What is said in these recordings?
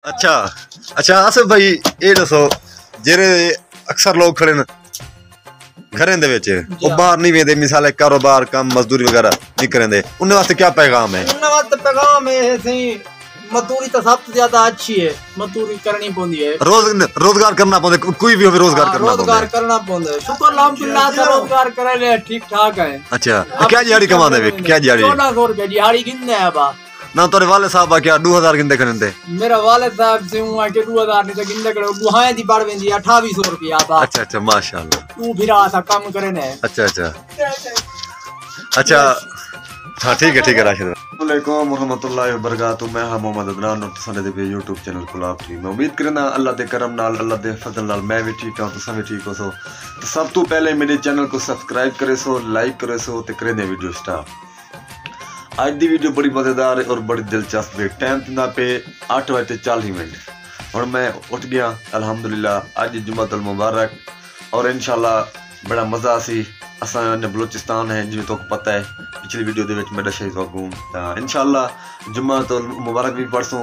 अच्छा अच्छा आसिफ भाई ये दसो जेरे अक्सर लोग खड़े न घरें दे विच ओ बाहर नहीं वेंदे मिसाल कारोबार काम मजदूरी वगैरह नहीं करेंदे उन्हें वास्ते क्या पैगाम है? उन्हें वास्ते पैगाम है सही मजदूरी तो सबसे ज्यादा अच्छी है, मजदूरी करनी पौंदी है, रोजगार करना पौंदे, कोई भी हो रोजगार करना पौंदे। शुक्र अल्हम्दुलिल्लाह से रोजगार करे ले ठीक ठाक है। अच्छा क्या दिहाड़ी कमांदे वे? क्या दिहाड़ी? 1400 रुपए दिहाड़ी गिनदे है बा ना तोरे वाले साहब क्या 2000 गिनदे करंदे? मेरा वाले साहब से हुआ के 2000 नहीं तो गिनदे करे दुहाए दी पड़ वेंदी 2800 रुपया बा। अच्छा अच्छा माशाल्लाह तू फिर आसा काम करे ने। अच्छा अच्छा अच्छा हाँ ठीक है राशिद। अस्सलामुअलैकुम रहमतुल्लाहि व बरकातहू। मैं हां मोहम्मद अदनान और तुसां दे YouTube चैनल को आप ठीक। मैं उम्मीद करना अल्लाह दे करम नाल अल्लाह दे फजल नाल मैं भी ठीक हां तुसां भी ठीक हो सो। तो सब तो पहले मेरे चैनल को सब्सक्राइब करे सो, लाइक करे सो ते करे ने वीडियो स्टार्ट। आज दी वीडियो बड़ी मजेदार है और बड़ी दिलचस्प है। टाइम ना पे 8:40 और मैं उठ गया अल्हम्दुलिल्लाह। आज जुम्मतुल मुबारक और इंशाल्लाह बड़ा मजा सी। असा ने बलोचिस्तान है जिवें तो पता है पिछली वीडियो दे विच मैं दस्या तो अगू इंशाल्लाह जुम्मतुल मुबारक भी पढ़सूं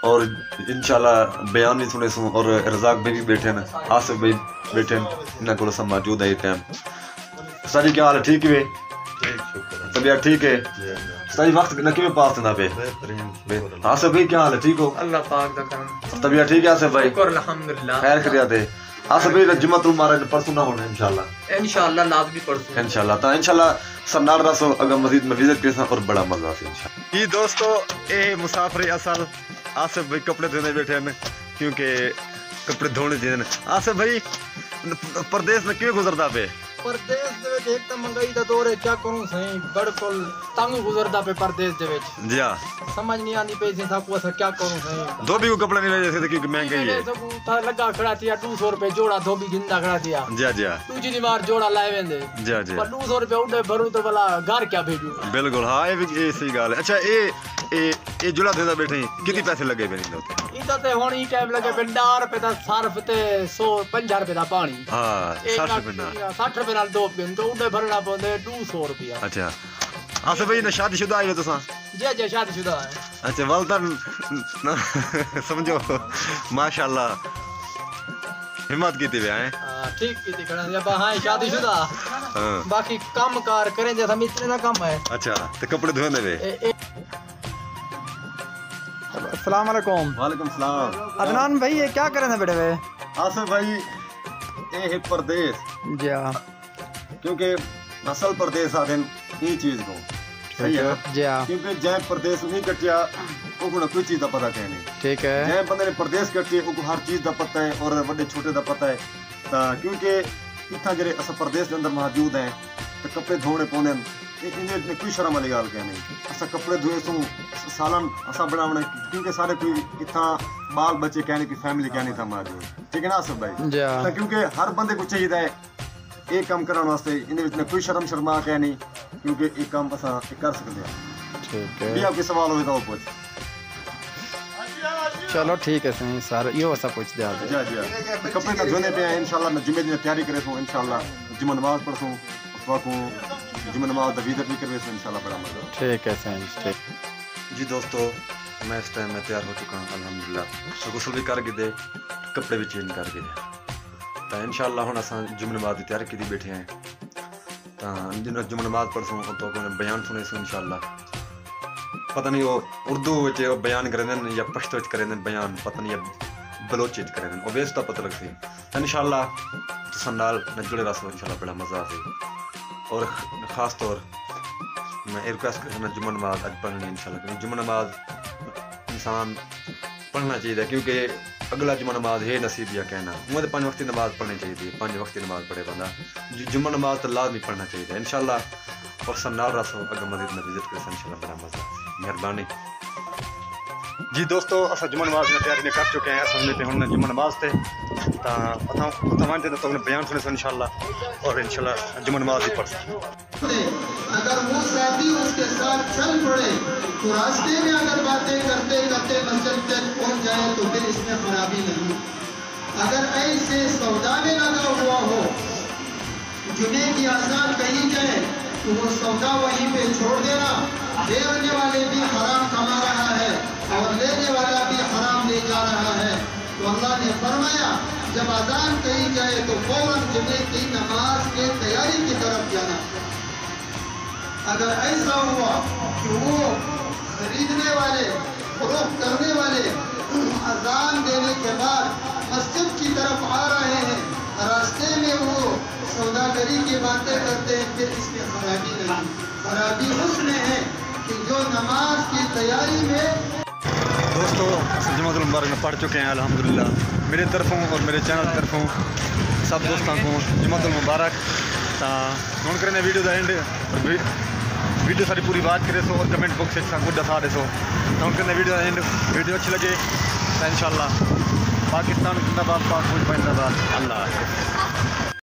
और इंशाल्लाह बयान भी सुने सूं और रज़ाक भाई भी बैठे न, आसिफ भाई बैठे न, इन्हां कोल सब मौजूद है। टाइम सारी क्या हाल है? ठीक है तबीयत ठीक है सही वक्त न किवें पास ना पे? आसिफ भाई क्या हाल है? ठीक हो? अल्लाह पाक दा करम तबीयत ठीक है आसिफ भाई? शुक्र अल्हम्दुलिल्लाह खैर खैरियत है। आसिफ भाई जुम्मतुल मुबारक परसों ना होने इंशाल्लाह लाजमी परसों इंशाल्लाह। तो इंशाल्लाह सन्नार रसो अगर मजीद में विजिट करसा और बड़ा मजा आसे इंशाल्लाह। ये दोस्तों ए मुसाफिर असल आसिफ भाई कपड़े धोने बैठे हैं क्योंकि कपड़े धोने चाहिए। आसिफ भाई परदेस में क्यों गुजरदा पे? परदेस दे विच एक तो महंगाई दा दौर है, क्या करूं सही बिल्कुल तंग गुजरदा पे परदेस दे विच। जी हां समझ नहीं आंदी पे से सब को क्या करूं सही। धोबी को कपड़ा नहीं ले जैसे क्योंकि महंगाई है। सब था लगा खड़ा थिया 200 रुपए जोड़ा धोबी गिंदा खड़ा थिया। जी जी दूसरी बार जोड़ा लाए वेंदे जी जी पर 200 रुपए उड़े भरू तो भला घर क्या भेजू? बिल्कुल हां ये सही गाल है। अच्छा ए जुड़ा देदा बैठे कितने पैसे लगे पे नहीं होते? इदा ते हुन ही टाइम लगे पे 10 रुपए दा सर्फ ते 150 रुपए दा पानी। हां 60 रुपए ना 60 रुपए नाल दो दिन तो उड़े भरना पौंदे 200 रुपया। अच्छा आसिफ भाई ना शादीशुदा आए हो तुसा? जी शादीशुदा है। अच्छा वेल समझो माशाल्लाह हिम्मत की थे हैं। ठीक की थी खड़ा अब हां शादीशुदा बाकी काम कार करें जैसा मिस्त्री ना काम है। अच्छा तो कपड़े धोने वे। अस्सलाम वालेकुम। वालेकुम सलाम। अदनान भाई ये क्या कर रहे थे बेटे वे? आसिफ भाई ये है परदेस। जी हां क्योंकि असल परदेस आदे ये चीज को सही है जी हां क्योंकि जय परदेस नहीं कटिया को कोई चीज का पता कहने। ठीक है जय बंदे ने परदेस कटिए को हर चीज का पता है और बड़े छोटे का पता है। ता क्योंकि इतना जरे अस परदेस के अंदर मौजूद हैं तो कपड़े धोने पौने इन्हें कोई शर्म वाली गाल कहने। असा कपड़े धोए सू सालन असा बनावने क्योंकि सारे कोई इतना बाल बच्चे कहने की फैमिली कहने था मौजूद। ठीक है ना आसिफ भाई? क्योंकि हर बंदे को चाहिए है एक काम करने वास्ते इन्हें कोई शर्मा क्या नहीं क्योंकि एक काम असा कर सकते हैं। ठीक है भी आपके सवाल होगा वो पूछ। चलो ठीक है सही सर यो सब पूछ दे आज। जी कपड़े ना धोने पे हैं इंशाल्लाह मैं जुम्मे दिन तैयारी करे सो इंशाल्लाह जुम्मा नमाज पढ़सूं उसवा को जुम्मा नमाज दा विजिट भी करवे सो इंशाल्लाह बड़ा मजा। ठीक है सही ठीक। जी दोस्तों मैं इस टाइम में तैयार हो चुका हूं अल्हम्दुलिल्लाह। गुस्ल भी कर के दे कपड़े भी चेंज कर के तो इंशाल्लाह हुन असां जुम्मे नमाज की तैयारी की बैठे हैं। तो जिन जुम्मे नमाज पढ़सूं तो बयान सुने सो इंशाल्लाह। पता नहीं वो उर्दू विच बयान करें या पश्तो विच करें बयान पता नहीं या बलोची विच करें वो वेस का पता लगती है इंशाल्लाह। तुसां नाल जुड़े रहो इंशाल्लाह बड़ा मजा आसे। और खास तौर मैं रिक्वेस्ट करना जुम्मा नमाज अज पढ़नी इंशाल्लाह क्योंकि जुम्मा नमाज इंसान पढ़ना चाहिए क्योंकि अगला जुम्मा नमाज है नसीब या कहना वो तो 5 वक्त की नमाज पढ़नी चाहिए 5 वक्त की नमाज पढ़े बंदा जुम्मा नमाज तो लाजमी पढ़ना चाहिए इंशाल्लाह। और सन्नाल रसो अगर मजीद में विजिट कर इंशाल्लाह बड़ा मजा मेहरबानी। जी दोस्तों असा जुम्मा नमाज में तैयारी कर चुके हैं असल में हम जुम्मा नमाज थे तो बयान सुने इंशाल्लाह और इंशाल्लाह जुम्मा नमाज ही पढ़ अगर वो साथी उसके साथ चल पड़े तो रास्ते में अगर बातें करते करते मंजिल तक पहुंच जाए तो फिर इसमें खराबी नहीं। अगर ऐसे सौदा में लगा हुआ हो जुमे की आजान कही जाए तो वो सौदा वहीं पे छोड़ देना। देने वाले भी हराम कमा रहा है और लेने वाला भी हराम होने जा रहा है। तो अल्लाह ने फरमाया जब अजान कही जाए तो फौरन जुमे की नमाज के तैयारी की तरफ जाना। अगर ऐसा हुआ कि वो खरीदने वाले फरोख्त करने वाले अजान देने के बाद मस्जिद की तरफ आ रहे हैं, रास्ते में वो सौदागरी की बातें करते हैं, फिर इसमें खराबी नहीं। खराबी उसमें है कि जो नमाज की तैयारी में दोस्तों जुमातुल मुबारक में पढ़ चुके हैं अल्हम्दुलिल्लाह। मेरे तरफों और मेरे चैनल तरफों सब दोस्तों को जुमातुल मुबारक। नोट करें वीडियो का एंड और वीडियो सारी पूरी बात करे सो और कमेंट बॉक्स से कुछ दसा दे सो। नोट करें वीडियो का एंड, वीडियो अच्छी लगे तो इंशाल्लाह पाकिस्तान जिंदाबाद, पाक फौज जिंदाबाद। अल्लाह हाफ़िज़।